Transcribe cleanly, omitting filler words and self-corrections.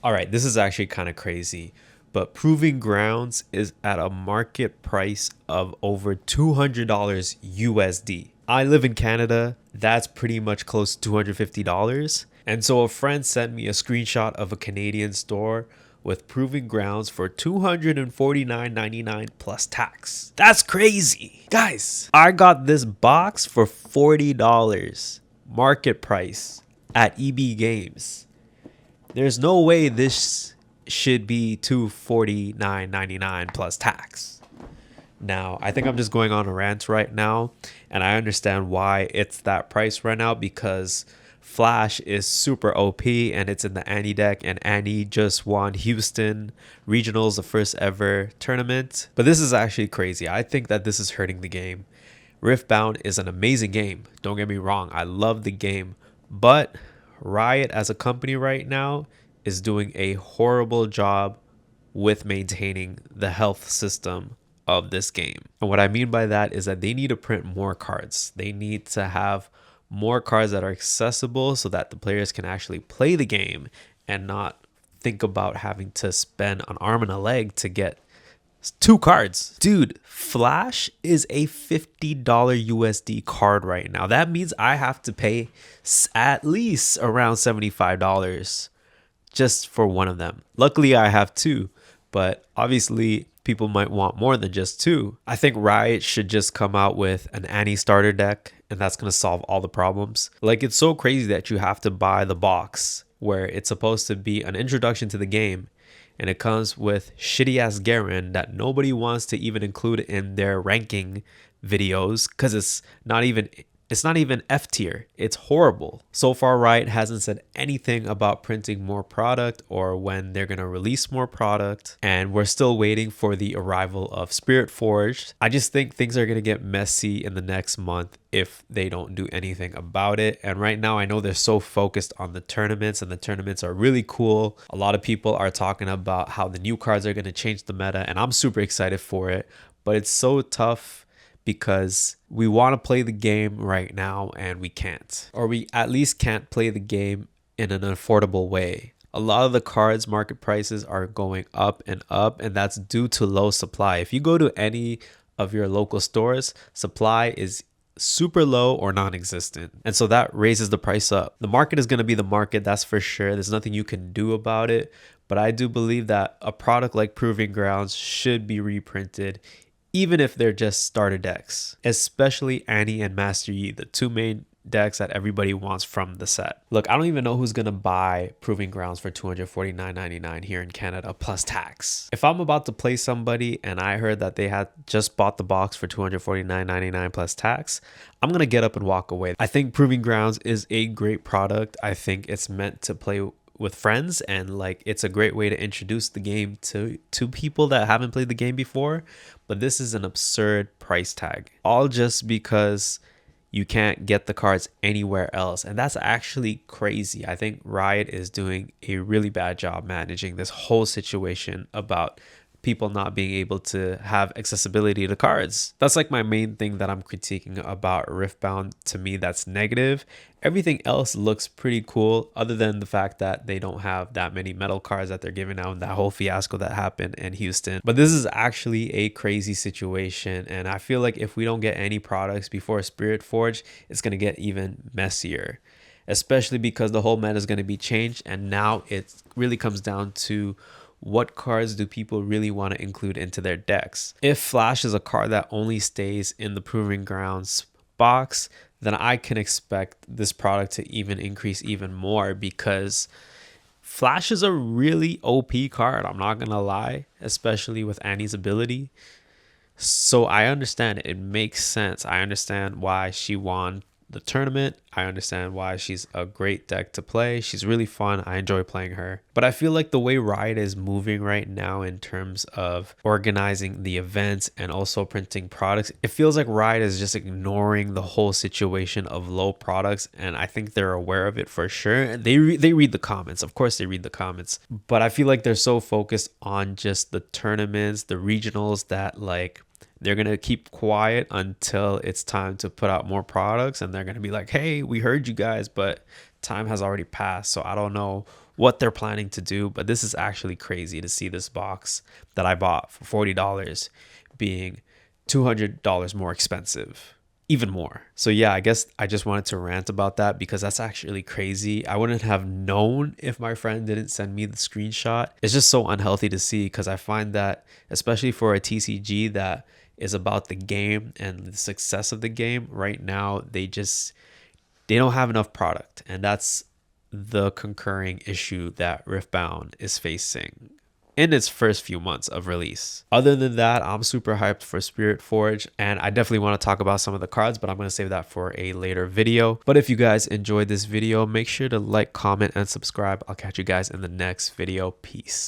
All right, this is actually kind of crazy, but Proving Grounds is at a market price of over $200 USD. I live in Canada. That's pretty much close to $250. And so a friend sent me a screenshot of a Canadian store with Proving Grounds for $249.99 plus tax. That's crazy. Guys, I got this box for $40 market price at EB Games. There's no way this should be $249.99 plus tax. Now, I think I'm just going on a rant right now, and I understand why it's that price right now because Flash is super OP and it's in the Annie deck, and Annie just won Houston Regionals, the first ever tournament. But this is actually crazy. I think that this is hurting the game. Riftbound is an amazing game. Don't get me wrong. I love the game, but Riot as a company right now is doing a horrible job with maintaining the health system of this game. And what I mean by that is that they need to print more cards. They need to have more cards that are accessible so that the players can actually play the game and not think about having to spend an arm and a leg to get two cards. Dude, Flash is a $50 USD card right now. That means I have to pay at least around $75 just for one of them. Luckily, I have two, but obviously people might want more than just two. I think Riot should just come out with an Annie starter deck, and that's going to solve all the problems. Like, it's so crazy that you have to buy the box where it's supposed to be an introduction to the game, and it comes with shitty ass Garen that nobody wants to even include in their ranking videos because it's not even F tier. It's horrible. So far, Riot hasn't said anything about printing more product or when they're going to release more product. And we're still waiting for the arrival of Spirit Forged. I just think things are going to get messy in the next month if they don't do anything about it. And right now, I know they're so focused on the tournaments, and the tournaments are really cool. A lot of people are talking about how the new cards are going to change the meta, and I'm super excited for it. But it's so tough because we want to play the game right now and we can't, or we at least can't play the game in an affordable way. A lot of the cards market prices are going up, and that's due to low supply. If you go to any of your local stores, supply is super low or non-existent, and so that raises the price up. The market is going to be the market, that's for sure. There's nothing you can do about it, but I do believe that a product like Proving Grounds should be reprinted, even if they're just starter decks, especially Annie and Master Yi, the two main decks that everybody wants from the set. Look, I don't even know who's going to buy Proving Grounds for $249.99 here in Canada plus tax. If I'm about to play somebody and I heard that they had just bought the box for $249.99 plus tax, I'm going to get up and walk away. I think Proving Grounds is a great product. I think it's meant to play with friends, and like it's a great way to introduce the game to people that haven't played the game before. But this is an absurd price tag, all just because you can't get the cards anywhere else, and that's actually crazy. I think Riot is doing a really bad job managing this whole situation about people not being able to have accessibility to cards. That's like my main thing that I'm critiquing about Riftbound. To me, that's negative. Everything else looks pretty cool, other than the fact that they don't have that many metal cards that they're giving out, and that whole fiasco that happened in Houston. But this is actually a crazy situation, and I feel like if we don't get any products before Spirit Forge, it's going to get even messier, especially because the whole meta is going to be changed, and now it really comes down to what cards do people really want to include into their decks. If Flash is a card that only stays in the Proving Grounds box, then I can expect this product to even increase even more, because Flash is a really OP card, I'm not gonna lie, especially with Annie's ability. So I understand it makes sense. I understand why she won the tournament. I understand why she's a great deck to play. She's really fun. I enjoy playing her. But I feel like the way Riot is moving right now in terms of organizing the events and also printing products, it feels like Riot is just ignoring the whole situation of low products, and I think they're aware of it for sure. They read the comments. Of course they read the comments. But I feel like they're so focused on just the tournaments, the regionals, that like they're going to keep quiet until it's time to put out more products, and they're going to be like, hey, we heard you guys, but time has already passed. So I don't know what they're planning to do, but this is actually crazy to see this box that I bought for $40 being $200 more expensive, even more. So yeah, I guess I just wanted to rant about that because that's actually crazy. I wouldn't have known if my friend didn't send me the screenshot. It's just so unhealthy to see because I find that, especially for a TCG that is about the game and the success of the game, right now they don't have enough product, and that's the concurring issue that Riftbound is facing in its first few months of release. Other than that, I'm super hyped for Spirit Forge, and I definitely want to talk about some of the cards, but I'm going to save that for a later video. But if you guys enjoyed this video, make sure to like, comment, and subscribe. I'll catch you guys in the next video. Peace.